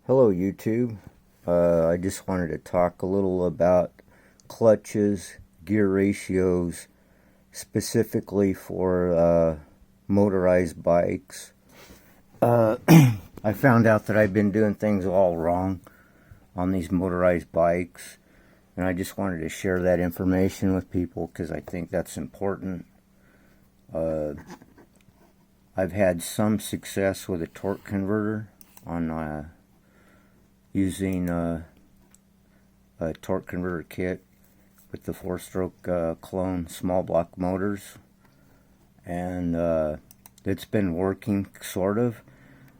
Hello YouTube. I just wanted to talk a little about clutches, gear ratios, specifically for motorized bikes. I found out that I've been doing things all wrong on these motorized bikes, and I just wanted to share that information with people because I think that's important. I've had some success with a torque converter on using a torque converter kit with the 4-stroke clone small block motors, and it's been working sort of,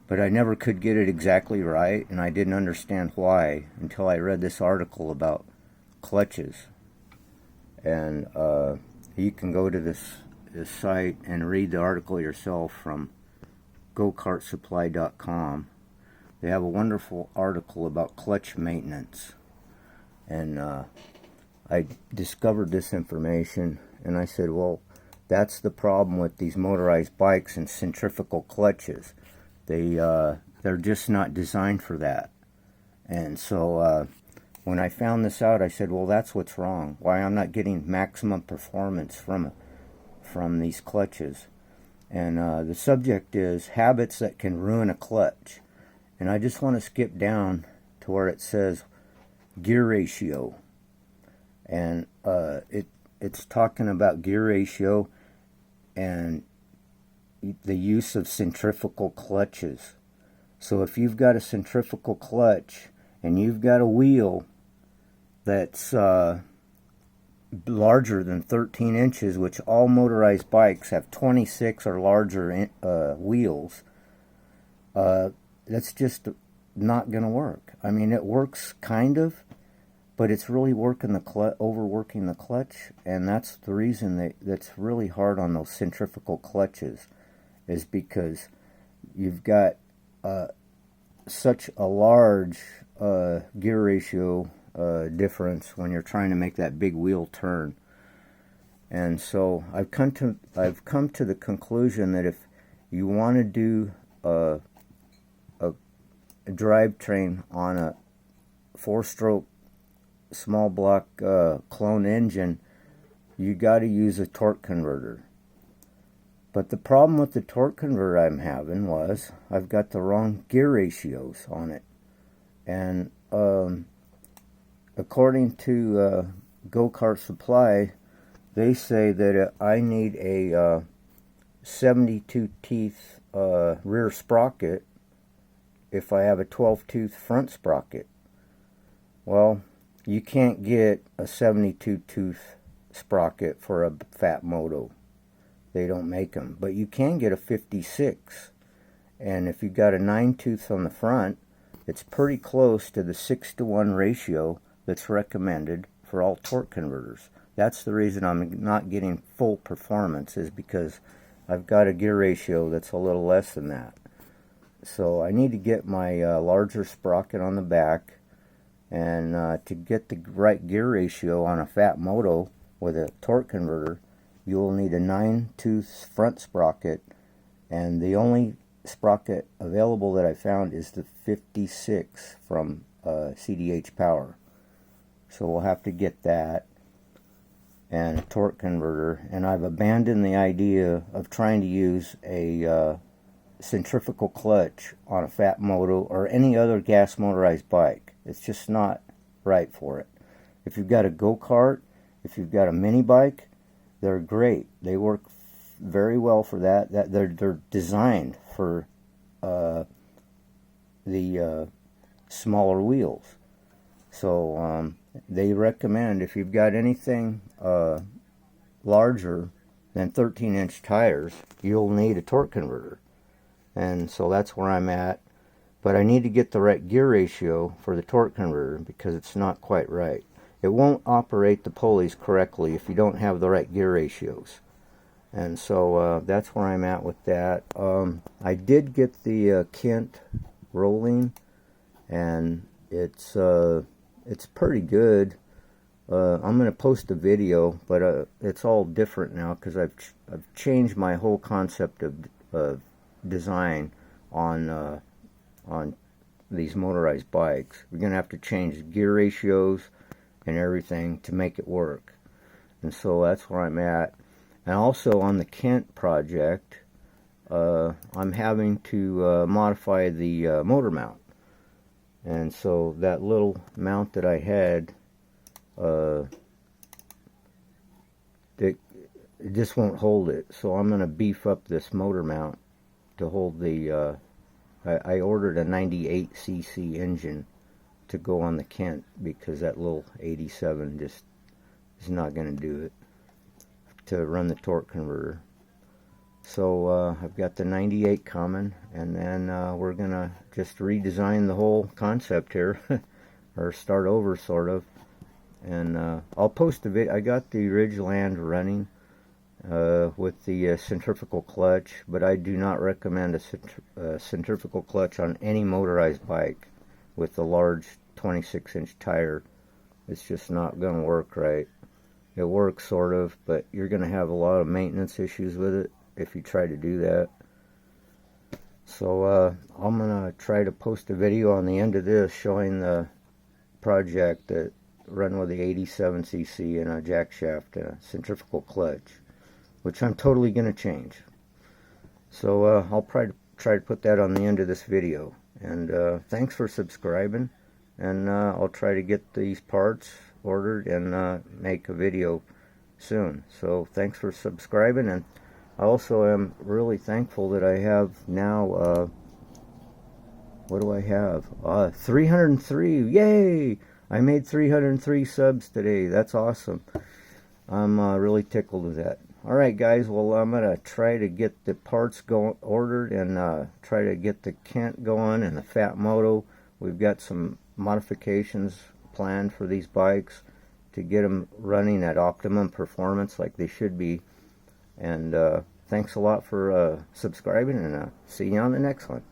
but I never could get it exactly right, and I didn't understand why until I read this article about clutches. And you can go to this site and read the article yourself from gokartsupply.com. They have a wonderful article about clutch maintenance, and I discovered this information, and I said, well, that's the problem with these motorized bikes and centrifugal clutches. They're just not designed for that. And so when I found this out, I said, well, that's what's wrong. Why I'm not getting maximum performance from these clutches. And the subject is habits that can ruin a clutch. And I just want to skip down to where it says gear ratio. And it's talking about gear ratio and the use of centrifugal clutches. So if you've got a centrifugal clutch and you've got a wheel that's larger than 13 inches, which all motorized bikes have 26 or larger wheels, that's just not going to work. I mean, it works kind of, but it's really overworking the clutch, and that's the reason that's really hard on those centrifugal clutches, is because you've got such a large gear ratio difference when you're trying to make that big wheel turn. And so I've come to the conclusion that if you want to do a drivetrain on a 4-stroke small block clone engine, you got to use a torque converter. But the problem with the torque converter I'm having was I've got the wrong gear ratios on it. And according to Go-Kart Supply, they say that I need a 72 teeth rear sprocket if I have a 12 tooth front sprocket. Well, you can't get a 72 tooth sprocket for a fat moto. They don't make them. But you can get a 56. And if you've got a 9 tooth on the front, it's pretty close to the 6-to-1 ratio that's recommended for all torque converters. That's the reason I'm not getting full performance, is because I've got a gear ratio that's a little less than that. So I need to get my larger sprocket on the back, and to get the right gear ratio on a fat moto with a torque converter, you'll need a 9-tooth front sprocket, and the only sprocket available that I found is the 56 from CDH Power. So we'll have to get that and a torque converter. And I've abandoned the idea of trying to use a centrifugal clutch on a fat moto or any other gas motorized bike. It's just not right for it. If you've got a go-kart, if you've got a mini bike, they're great. They work very well for that. They're designed for the smaller wheels. So they recommend, if you've got anything larger than 13-inch tires, you'll need a torque converter. And so that's where I'm at. But I need to get the right gear ratio for the torque converter because it's not quite right. It won't operate the pulleys correctly if you don't have the right gear ratios. And so that's where I'm at with that. I did get the Kent rolling, and it's pretty good. I'm going to post a video, but it's all different now because I've changed my whole concept of design on these motorized bikes. We're going to have to change gear ratios and everything to make it work. And so that's where I'm at. And also on the Kent project, I'm having to modify the motor mount. And so that little mount that I had, it just won't hold it. So I'm going to beef up this motor mount to hold the, I ordered a 98cc engine to go on the Kent because that little 87 just is not going to do it to run the torque converter. So I've got the 98 coming, and then we're going to just redesign the whole concept here, or start over sort of. And I'll post a video. I got the Ridgeland running with the centrifugal clutch, but I do not recommend a centrifugal clutch on any motorized bike with a large 26-inch tire. It's just not going to work right. It works sort of, but you're going to have a lot of maintenance issues with it if you try to do that. So I'm going to try to post a video on the end of this showing the project that run with the 87cc and a jack shaft and a centrifugal clutch, which I'm totally going to change. So I'll try to put that on the end of this video. And thanks for subscribing, and I'll try to get these parts ordered and make a video soon. So thanks for subscribing, and I also am really thankful that I have now, what do I have? 303, yay! I made 303 subs today. That's awesome. I'm really tickled with that. Alright guys, well I'm going to try to get the parts ordered and try to get the Kent going and the Fat Moto. We've got some modifications planned for these bikes to get them running at optimum performance like they should be. And thanks a lot for subscribing, and see you on the next one.